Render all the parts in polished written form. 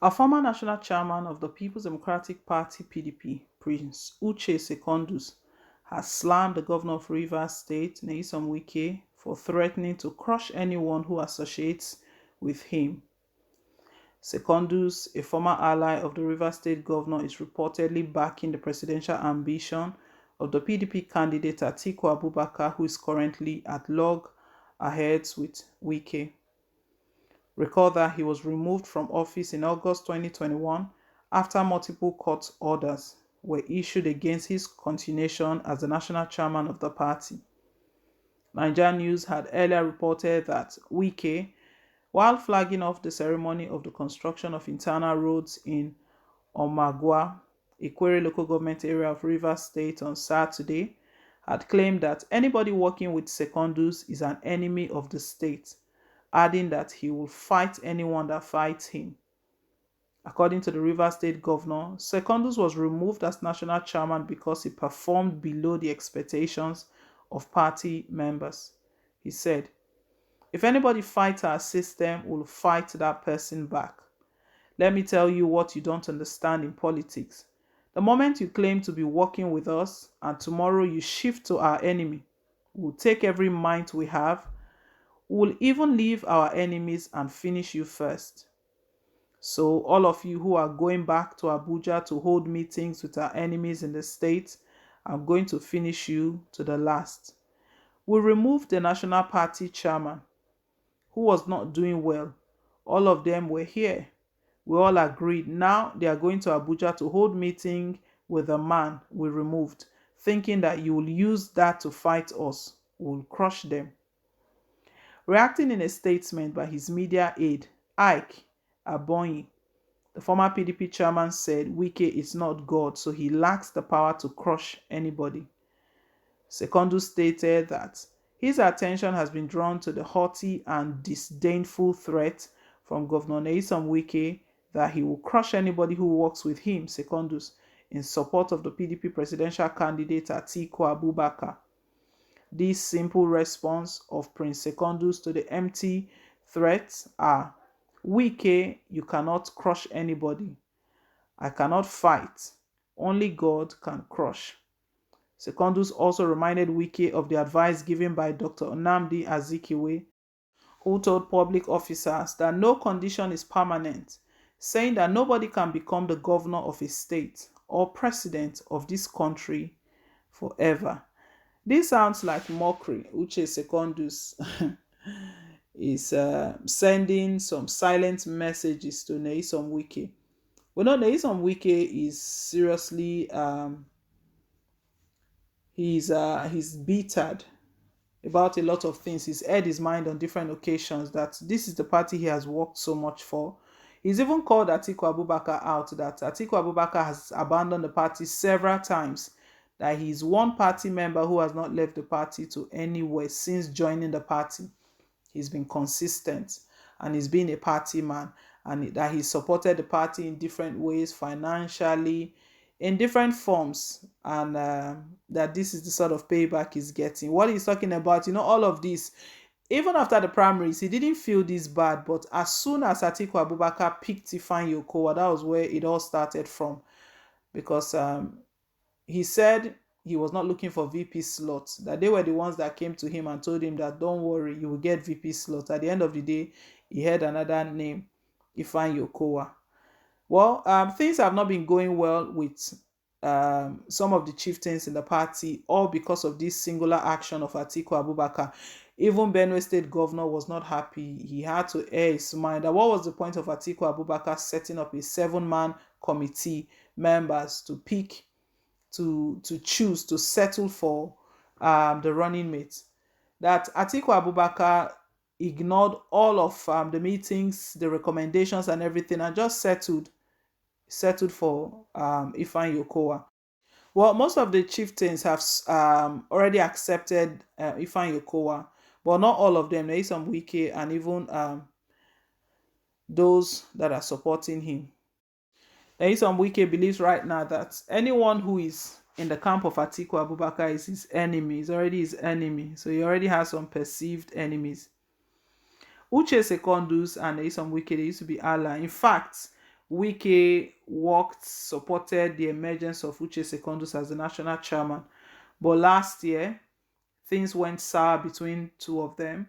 A former national chairman of the People's Democratic Party (PDP), Prince Uche Secondus, has slammed the governor of Rivers State, Nyesom Wike, for threatening to crush anyone who associates with him. Secondus, a former ally of the Rivers State governor, is reportedly backing the presidential ambition of the PDP candidate Atiku Abubakar, who is currently at loggerheads with Wike. Recall that he was removed from office in August 2021 after multiple court orders were issued against his continuation as the national chairman of the party. Nigeria News had earlier reported that Wike, while flagging off the ceremony of the construction of internal roads in Omagua, a Kwere local government area of Rivers State, on Saturday, had claimed that anybody working with Secondus is an enemy of the state, adding that he will fight anyone that fights him. According to the Rivers State governor, Secondus was removed as national chairman because he performed below the expectations of party members. He said, "If anybody fights our system, we'll fight that person back. Let me tell you what you don't understand in politics. The moment you claim to be working with us and tomorrow you shift to our enemy, we'll take every might we have. We'll even leave our enemies and finish you first. So all of you who are going back to Abuja to hold meetings with our enemies in the state, I'm going to finish you to the last." We removed the national party chairman, who was not doing well. All of them were here. We all agreed. Now they are going to Abuja to hold meeting with the man we removed, thinking that you will use that to fight us. We'll crush them. Reacting in a statement by his media aide, Ike Abonyi, the former PDP chairman said Wike is not God, so he lacks the power to crush anybody. Secondus stated that his attention has been drawn to the haughty and disdainful threat from Governor Nyesom Wike that he will crush anybody who works with him, Secondus, in support of the PDP presidential candidate Atiku Abubakar. This simple response of Prince Secondus to the empty threats are, "Wike, you cannot crush anybody. I cannot fight. Only God can crush." Secondus also reminded Wike of the advice given by Dr. Nnamdi Azikiwe, who told public officers that no condition is permanent, saying that nobody can become the governor of a state or president of this country forever. This sounds like mockery. Uche Secondus is sending some silent messages to Nyesom Wike. We know Nyesom Wike is seriously he's bittered about a lot of things. He's aired his mind on different occasions that this is the party he has worked so much for. He's even called Atiku Abubakar out, that Atiku Abubakar has abandoned the party several times, that he's one party member who has not left the party to anywhere since joining the party. He's been consistent and he's been a party man, and that he supported the party in different ways, financially, in different forms, and that this is the sort of payback he's getting. What he's talking about, all of this, even after the primaries, he didn't feel this bad, but as soon as Atiku Abubakar picked Ifeanyi Okowa, that was where it all started from, because he said he was not looking for VP slots, that they were the ones that came to him and told him that, "Don't worry, you will get VP slots." At the end of the day, he had another name, Ifeanyi Okowa. Well, things have not been going well with some of the chieftains in the party, all because of this singular action of Atiku Abubakar. Even Benue State governor was not happy. He had to air his mind. What was the point of Atiku Abubakar setting up a 7-man committee members to pick, to choose, to settle for the running mates? That Atiku Abubakar ignored all of the meetings, the recommendations and everything, and just settled for Ifeanyi Okowa. Well, most of the chieftains have already accepted Ifeanyi Okowa, but not all of them. There is some Wike and even those that are supporting him. There is some Wike believes right now that anyone who is in the camp of Atiku Abubakar is his enemy. He's already his enemy, so he already has some perceived enemies. Uche Secondus and Nyesom Wike, they used to be ally. In fact, Wike supported the emergence of Uche Secondus as the national chairman. But last year, things went sour between two of them.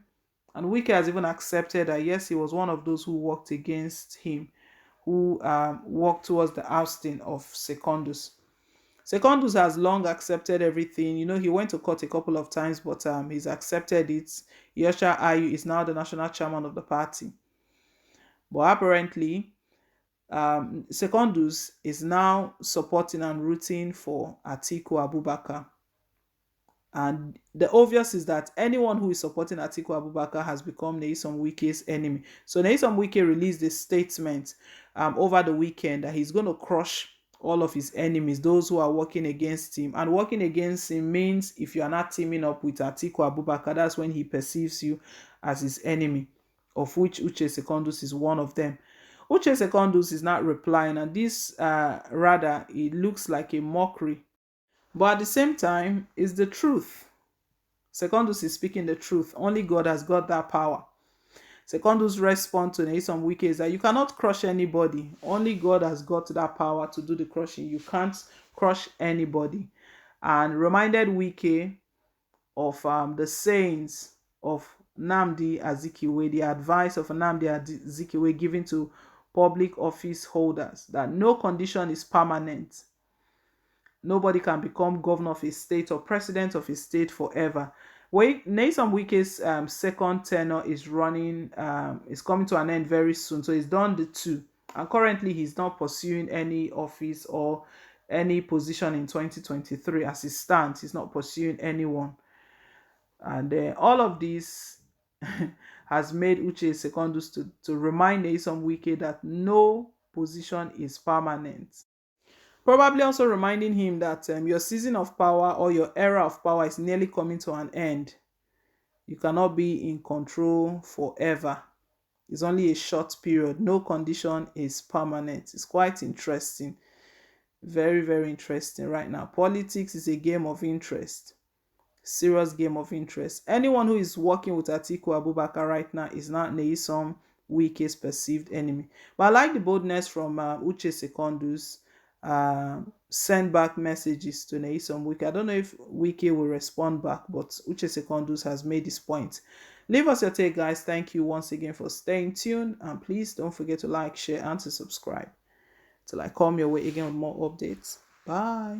And Wike has even accepted that, yes, he was one of those who worked against him, who worked towards the ousting of Secondus. Secondus has long accepted everything. He went to court a couple of times, but he's accepted it. Yosha Ayu is now the national chairman of the party. But apparently, Secondus is now supporting and rooting for Atiku Abubakar. And the obvious is that anyone who is supporting Atiku Abubakar has become Nyesom Wike's enemy. So Nyesom Wike released a statement over the weekend that he's going to crush all of his enemies, those who are working against him. And working against him means if you are not teaming up with Atiku Abubakar, that's when he perceives you as his enemy, of which Uche Secondus is one of them. Uche Secondus is not replying, and this rather, it looks like a mockery. But at the same time, it's the truth. Secondus is speaking the truth. Only God has got that power. Secondus' response to Nyesom Wike is that you cannot crush anybody. Only God has got that power to do the crushing. You can't crush anybody. And reminded Wike of the sayings of Nnamdi Azikiwe, the advice of Nnamdi Azikiwe given to public office holders, that no condition is permanent. Nobody can become governor of a state or president of a state forever. Nyesom Wike's second tenure is coming to an end very soon. So he's done the two. And currently he's not pursuing any office or any position in 2023. As it stands, he's not pursuing anyone. And all of this has made Uche Secondus to remind Nyesom Wike that no position is permanent. Probably also reminding him that your season of power or your era of power is nearly coming to an end. You cannot be in control forever. It's only a short period. No condition is permanent. It's quite interesting. Very, very interesting right now. Politics is a game of interest. Serious game of interest. Anyone who is working with Atiku Abubakar right now is not Nyesom Wike's perceived enemy. But I like the boldness from Uche Secondus. Send back messages to Nyesom Wike. I don't know if Wike will respond back, but Uche Secondus has made his point. Leave us your take, guys. Thank you once again for staying tuned, and please don't forget to like, share, and to subscribe till I come your way again with more updates. Bye.